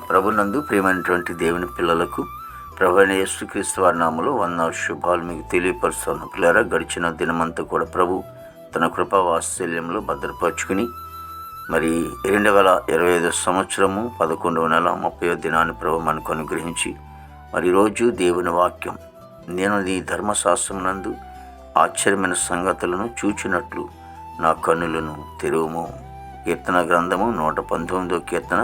ప్రభునందు ప్రియమైనటువంటి దేవుని పిల్లలకు ప్రభు అయిన యేసుక్రీస్తు వారి నామములో వందనాలు శుభాలు మీకు తెలియపరుస్తున్న పిల్లరా, గడిచిన దినమంతా కూడా ప్రభు తన కృపా వాత్సల్యంలో భద్రపరుచుకుని మరి 2025 సంవత్సరము 11వ నెల 30వ దినాన్ని ప్రభు మనకు అనుగ్రహించి మరి రోజు దేవుని వాక్యం, నేను నీ ధర్మశాస్త్రమునందు ఆశ్చర్యమైన సంగతులను చూచినట్లు నా కన్నులను తెరువుము. కీర్తన గ్రంథము 119వ కీర్తన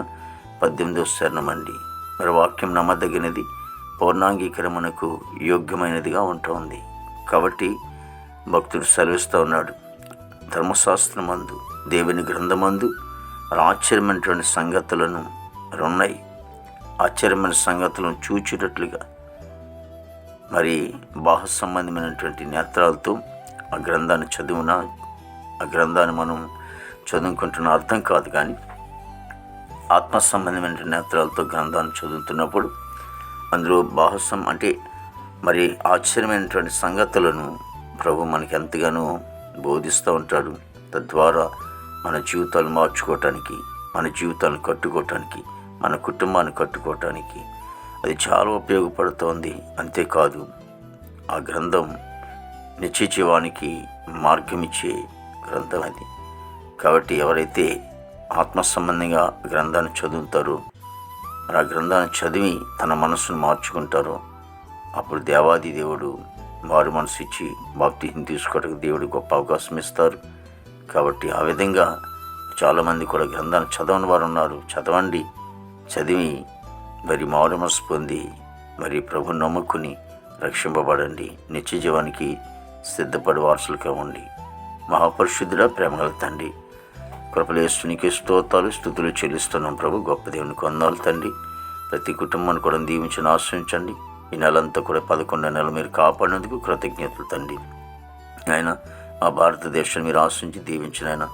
18వ శరణమండి. మరి వాక్యం నమ్మదగినది, పౌర్ణాంగీకరమునకు యోగ్యమైనదిగా ఉంటుంది. కాబట్టి భక్తుడు సెలవిస్తూ ఉన్నాడు, ధర్మశాస్త్రమందు దేవుని గ్రంథమందు ఆశ్చర్యమైనటువంటి సంగతులను ఉన్నాయి. ఆశ్చర్యమైన సంగతులను చూచేటట్లుగా మరి బాహ సంబంధమైనటువంటి నేత్రాలతో ఆ గ్రంథాన్ని చదివిన ఆ గ్రంథాన్ని మనం చదువుకుంటున్న అర్థం కాదు, కానీ ఆత్మ సంబంధమైన నేత్రాలతో గ్రంథాన్ని చదువుతున్నప్పుడు అందులో బాహసం అంటే మరి ఆశ్చర్యమైనటువంటి సంగతులను ప్రభు మనకి ఎంతగానో బోధిస్తూ ఉంటాడు. తద్వారా మన జీవితాలు మార్చుకోవటానికి, మన జీవితాలను కట్టుకోవటానికి, మన కుటుంబాన్ని కట్టుకోవటానికి అది చాలా ఉపయోగపడుతోంది. అంతేకాదు ఆ గ్రంథం నిత్య జీవానికి మార్గం ఇచ్చే గ్రంథం అది. కాబట్టి ఎవరైతే ఆత్మ సంబంధంగా గ్రంథాన్ని చదువుతారో, ఆ గ్రంథాన్ని చదివి తన మనసును మార్చుకుంటారో, అప్పుడు దేవాది దేవుడు మారు మనసు ఇచ్చి బాప్తిజం తీసుకోవడానికి దేవుడు గొప్ప అవకాశం ఇస్తారు. కాబట్టి ఆ విధంగా చాలామంది కూడా గ్రంథాన్ని చదవని వారు ఉన్నారు. చదవండి, చదివి మరి మారు మనసు పొంది మరి ప్రభుని నమ్ముకుని రక్షింపబడండి. నిత్య జీవానికి సిద్ధపడి వారసులుగా ఉండి. మహాపరిశుద్ధుడా, ప్రేమగల తండ్రి, కృపలేస్తునికి స్తోత్రాలు స్తుతులు చెల్లిస్తున్నాం ప్రభు. గొప్ప దేవునికి వందనాలు తండ్రి. ప్రతి కుటుంబాన్ని కూడా దీవించి ఆశ్రయించండి. ఈ నెలంతా కూడా 11వ నెల మీరు కాపాడినందుకు కృతజ్ఞతలు తండ్రి. ఆయన ఆ భారతదేశాన్ని మీరు ఆశ్రయించి దీవించిన ఆయన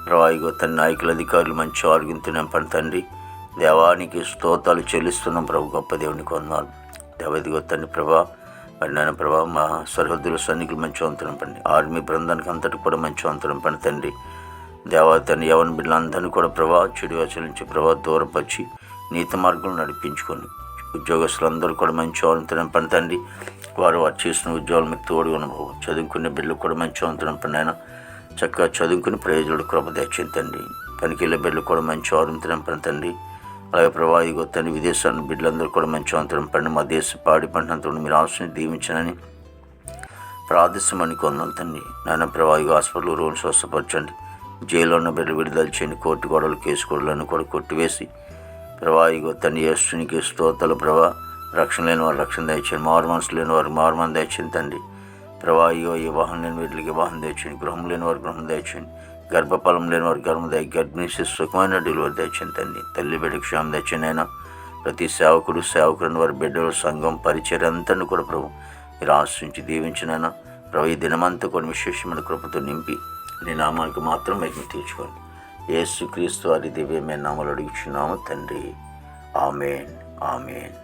ప్రవాయిగో తన నాయకుల అధికారులు మంచి ఆరోగ్యంతో నింపండి తండ్రి. దేవానికి స్తోత్రాలు చెల్లిస్తున్నాం ప్రభు. గొప్ప దేవునికి వందనాలు. దేవదిగో తండ్రి ప్రభా, మరి నాయన ప్రభా, మా సరిహద్దుల సైనికులు మంచి వంతు నింపండి. ఆర్మీ బృందానికి అంతటి కూడా మంచి వంతు నింపండి తండ్రి. దేవతని యవన బిడ్డలందరినీ కూడా ప్రభా చెడు ఆచరించి ప్రభా దూరపరిచి నీతి మార్గంలో నడిపించుకొని ఉద్యోగస్తులందరూ కూడా మంచి వంతు నింపండి తండ్రి. వారు చేసిన ఉద్యోగాలు మీకు తోడు అనుభవం. చదువుకునే బిడ్డలకు కూడా మంచి వంతు నింపండి ఆయన. చక్కగా చదువుకుని ప్రయోజనుడు కృప తెచ్చిందండి. పనికిళ్ళ బిడ్డలు కూడా మంచి వంతు నింపండి తండ్రి. అలాగే ప్రభా ఇగో తండ్రి విదేశాన్ని బిడ్డలందరూ కూడా మంచి వంతు నింపండి. మా దేశ పాడి పంటంతో మీరు ఆశని దీవించనని ప్రార్థిస్తామని కొందాం తండ్రి. నాయన ప్రభా ఇగో హాస్పిటల్ రోజు స్వస్థపరచండి. జైల్లో ఉన్న బిడ్డలు విడుదల చేయండి. కోర్టు గొడవలు కేసు గొడవలను కూడా కొట్టివేసి ప్రభా ఇగో తండ్రి యేసునికి స్తోత్రాలు ప్రభా. రక్షణ లేని వారు రక్షణ దయచేయండి. మారు మనసు లేని వారు మారు మనసు దయచేయండి తండ్రి. ప్రభా ఇగో వివాహం లేని వీటికి వివాహం దయచేయండి. గృహం లేని వారు గృహం దయచేయండి. గర్భఫలం లేని వారు గర్భం గర్భిణీ సుఖమైన డెలివరీ దయచేయండి తండ్రి. తల్లి బిడ్డకు క్షేమం దయచేయండి అయినా. ప్రతి సేవకుని వారి బిడ్డల సంఘం పరిచర్య అంతని కూడా ప్రభు మీరు ఆశ్రయించి దీవించినైనా ప్రభు. ఈ దినమంతా కొన్ని విశేషమైన కృపతో నింపి నీ నామానికి మాత్రం మహిమ తీర్చుకోండి. యేసుక్రీస్తు వారి దివ్యమైన నామములో అడుగుచున్నాము తండ్రి. ఆమేన్, ఆమేన్.